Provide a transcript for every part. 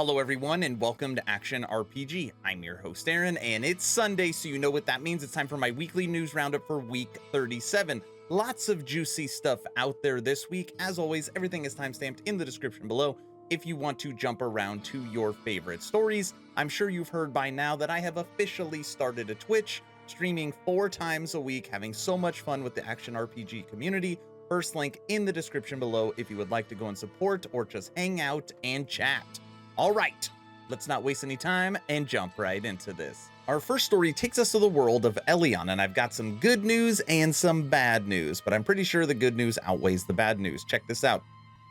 Hello everyone and welcome to Action RPG. I'm your host Aaron and it's Sunday, so you know what that means. It's time for my weekly news roundup for week 37. Lots of juicy stuff out there this week. As always, everything is timestamped in the description below if you want to jump around to your favorite stories. I'm sure you've heard by now that I have officially started a Twitch, streaming 4 times a week, having so much fun with the Action RPG community. First link in the description below if you would like to go and support or just hang out and chat. All right, let's not waste any time and jump right into this. Our first story takes us to the world of Elyon, and I've got some good news and some bad news, but I'm pretty sure the good news outweighs the bad news. Check this out.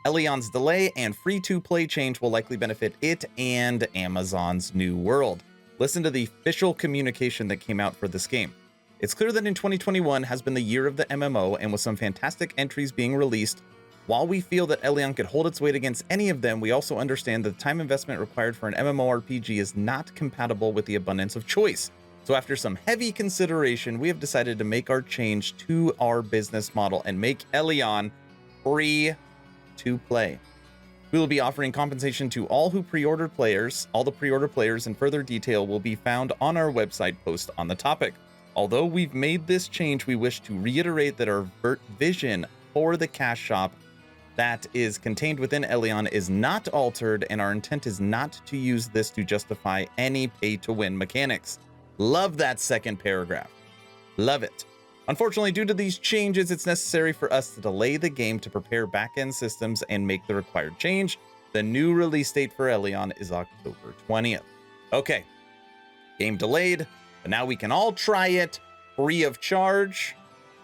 Elyon's delay and free-to-play change will likely benefit it and Amazon's new world. Listen to the official communication that came out for this game. It's clear that in 2021 has been the year of the MMO, and with some fantastic entries being released, while we feel that Elyon could hold its weight against any of them, we also understand that the time investment required for an MMORPG is not compatible with the abundance of choice. So after some heavy consideration, we have decided to make our change to our business model and make Elyon free to play. We will be offering compensation to all who pre-ordered players. All the pre-order players and further detail will be found on our website post on the topic. Although we've made this change, we wish to reiterate that our vision for the cash shop that is contained within Elyon is not altered, and our intent is not to use this to justify any pay-to-win mechanics. Love that second paragraph. Love it. Unfortunately, due to these changes, it's necessary for us to delay the game to prepare back-end systems and make the required change. The new release date for Elyon is October 20th. Okay, game delayed, but now we can all try it free of charge,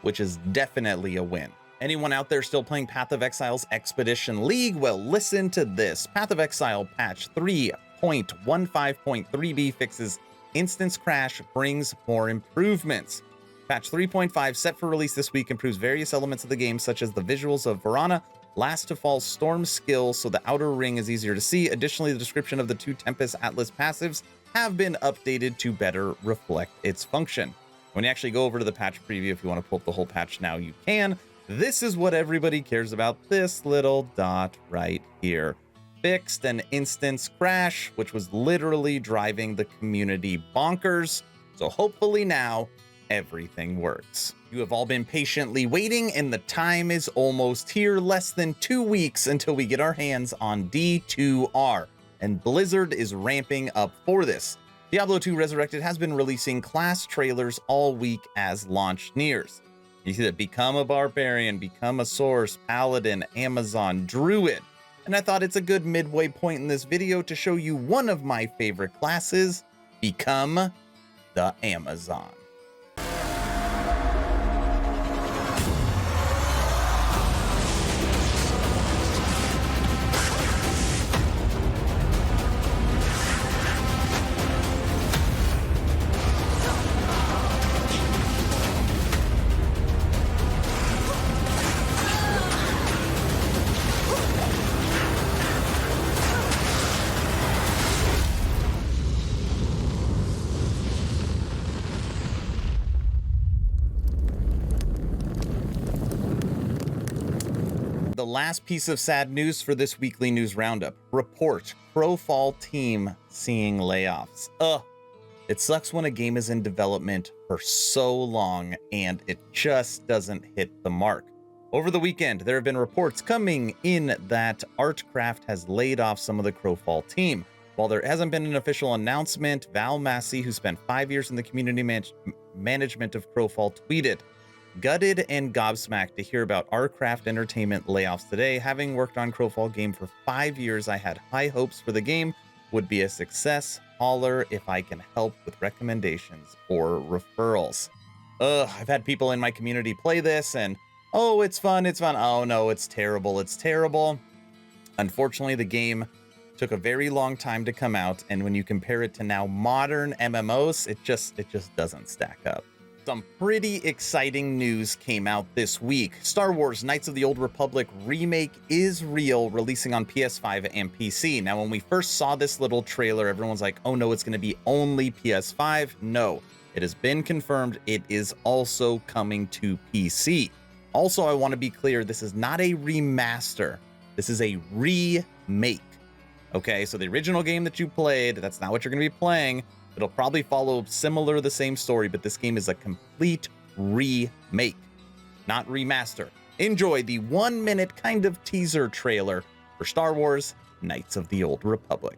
which is definitely a win. Anyone out there still playing Path of Exile's Expedition League? Well, listen to this. Path of Exile patch 3.15.3b fixes instance crash, brings more improvements. Patch 3.5, set for release this week, improves various elements of the game, such as the visuals of Verana, Last to Fall Storm skill, so the outer ring is easier to see. Additionally, the description of the 2 Tempest Atlas passives have been updated to better reflect its function. When you actually go over to the patch preview, if you want to pull up the whole patch now, you can. This is what everybody cares about, this little dot right here. Fixed an instance crash, which was literally driving the community bonkers. So hopefully now everything works. You have all been patiently waiting, and the time is almost here. Less than 2 weeks until we get our hands on D2R, and Blizzard is ramping up for this. Diablo 2 Resurrected has been releasing class trailers all week as launch nears. You see that become a barbarian, become a source, paladin, Amazon, druid. And I thought it's a good midway point in this video to show you one of my favorite classes, become the Amazon. The last piece of sad news for this weekly news roundup. Report, Crowfall team seeing layoffs. It sucks when a game is in development for so long and it just doesn't hit the mark. Over the weekend, there have been reports coming in that Artcraft has laid off some of the Crowfall team. While there hasn't been an official announcement, Val Massey, who spent 5 years in the community management of Crowfall, tweeted, "Gutted and gobsmacked to hear about Artcraft Entertainment layoffs today. Having worked on Crowfall game for 5 years, I had high hopes for the game would be a success. Holler if I can help with recommendations or referrals." I've had people in my community play this and, oh, it's fun, it's fun. Oh no, it's terrible, it's terrible. Unfortunately, the game took a very long time to come out, and when you compare it to now modern MMOs, it just doesn't stack up. Some pretty exciting news came out this week. Star Wars Knights of the Old Republic remake is real, releasing on PS5 and PC. Now, when we first saw this little trailer, everyone's like, oh no, it's going to be only PS5. No, it has been confirmed it is also coming to PC. Also, I want to be clear, this is not a remaster. This is a remake. Okay, so the original game that you played, that's not what you're going to be playing. It'll probably follow similar the same story, but this game is a complete remake, not remaster. Enjoy the 1-minute kind of teaser trailer for Star Wars Knights of the Old Republic.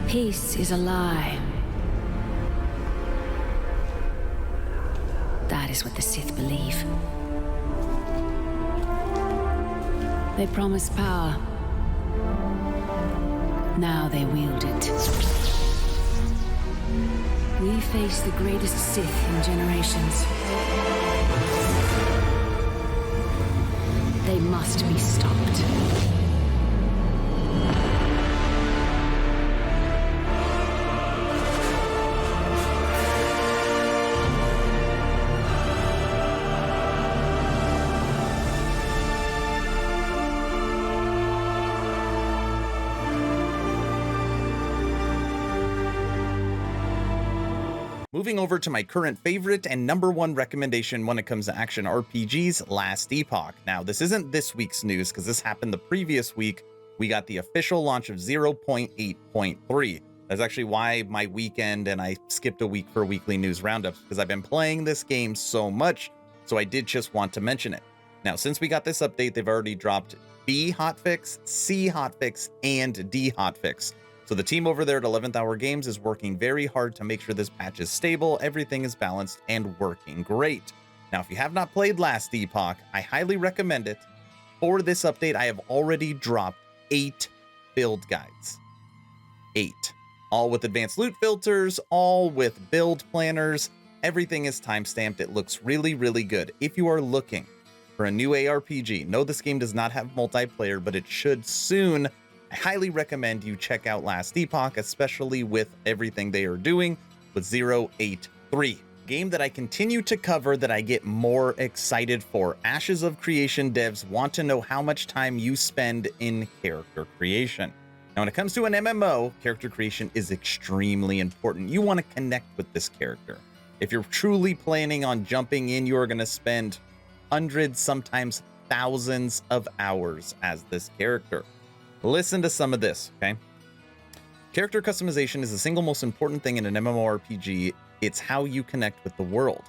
Peace is a lie. That is what the Sith believe. They promise power. Now they wield it. We face the greatest Sith in generations. They must be stopped. Moving over to my current favorite and #1 recommendation when it comes to action RPGs, Last Epoch. Now, this isn't this week's news because this happened the previous week. We got the official launch of 0.8.3. That's actually why my weekend and I skipped a week for weekly news roundups, because I've been playing this game so much, so I did just want to mention it. Now, since we got this update, they've already dropped B hotfix, C hotfix, and D hotfix. So the team over there at 11th Hour Games is working very hard to make sure this patch is stable, everything is balanced, and working great. Now, if you have not played Last Epoch, I highly recommend it. For this update, I have already dropped 8 build guides. 8. All with advanced loot filters, all with build planners. Everything is timestamped. It looks really, really good. If you are looking for a new ARPG, no, this game does not have multiplayer, but it should soon. I highly recommend you check out Last Epoch, especially with everything they are doing with 0.8.3. Game that I continue to cover that I get more excited for. Ashes of Creation devs want to know how much time you spend in character creation. Now, when it comes to an MMO, character creation is extremely important. You want to connect with this character. If you're truly planning on jumping in, you're going to spend hundreds, sometimes thousands of hours as this character. Listen to some of this, okay? Character customization is the single most important thing in an MMORPG. It's how you connect with the world.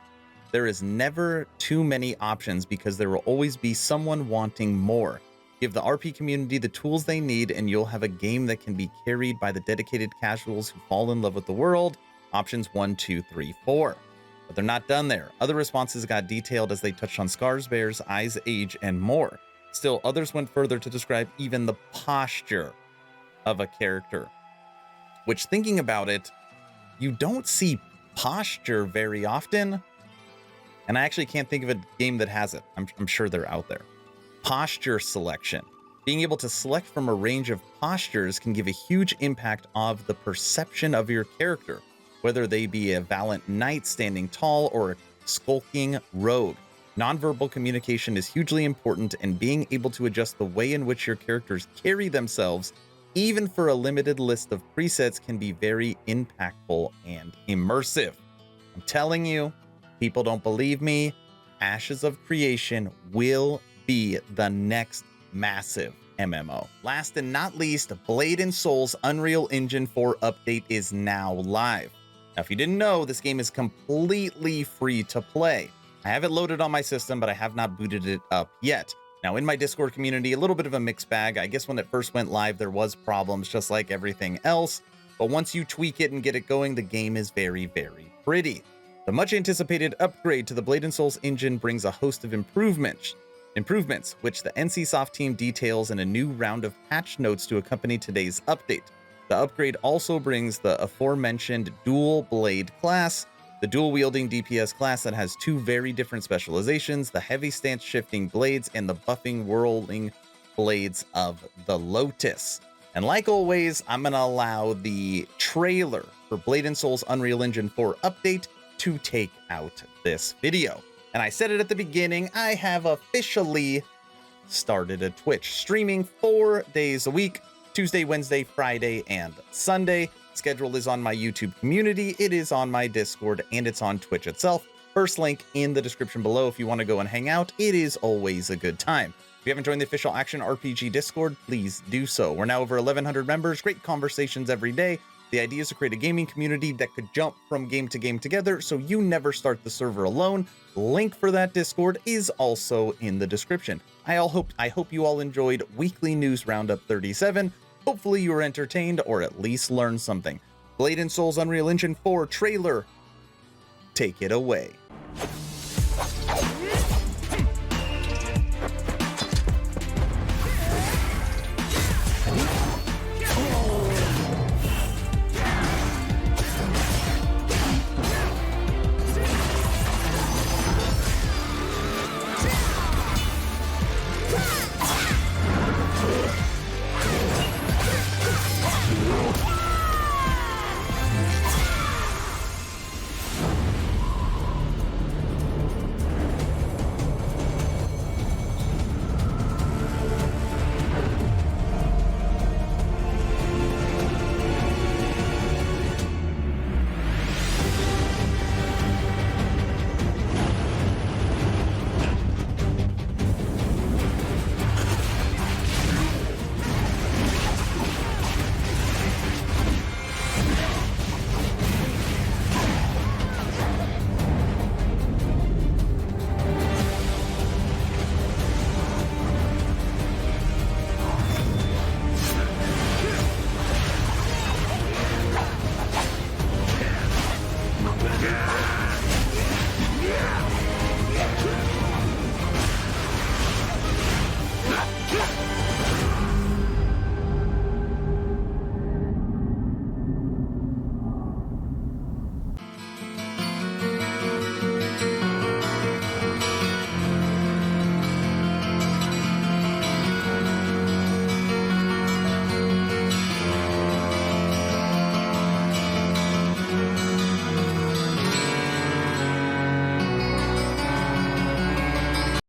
There is never too many options because there will always be someone wanting more. Give the RP community the tools they need and you'll have a game that can be carried by the dedicated casuals who fall in love with the world. Options 1, 2, 3, 4. But they're not done there. Other responses got detailed as they touched on scars, bears, eyes, age, and more. Still, others went further to describe even the posture of a character. Which, thinking about it, you don't see posture very often. And I actually can't think of a game that has it. I'm sure they're out there. Posture selection. Being able to select from a range of postures can give a huge impact of the perception of your character, whether they be a valiant knight standing tall or a skulking rogue. Nonverbal communication is hugely important, and being able to adjust the way in which your characters carry themselves, even for a limited list of presets, can be very impactful and immersive. I'm telling you, people don't believe me. Ashes of Creation will be the next massive MMO. Last and not least, Blade & Soul's Unreal Engine 4 update is now live. Now, if you didn't know, this game is completely free to play. I have it loaded on my system, but I have not booted it up yet. Now, in my Discord community, a little bit of a mixed bag. I guess when it first went live, there was problems just like everything else. But once you tweak it and get it going, the game is very, very pretty. The much anticipated upgrade to the Blade & Soul's engine brings a host of improvements, which the NCSoft team details in a new round of patch notes to accompany today's update. The upgrade also brings the aforementioned dual blade class, the dual-wielding DPS class that has 2 very different specializations, the heavy stance shifting blades and the buffing whirling blades of the Lotus. And like always, I'm going to allow the trailer for Blade & Soul's Unreal Engine 4 update to take out this video. And I said it at the beginning, I have officially started a Twitch, streaming 4 days a week, Tuesday, Wednesday, Friday, and Sunday. Schedule is on my YouTube community, it is on my Discord, and it's on Twitch itself. First link in the description below if you want to go and hang out. It is always a good time. If you haven't joined the official Action RPG Discord, please do so. We're now over 1,100 members, great conversations every day. The idea is to create a gaming community that could jump from game to game together, so you never start the server alone. Link for that Discord is also in the description. I hope you all enjoyed Weekly News Roundup 37. Hopefully you were entertained or at least learned something. Blade & Soul's Unreal Engine 4 trailer. Take it away.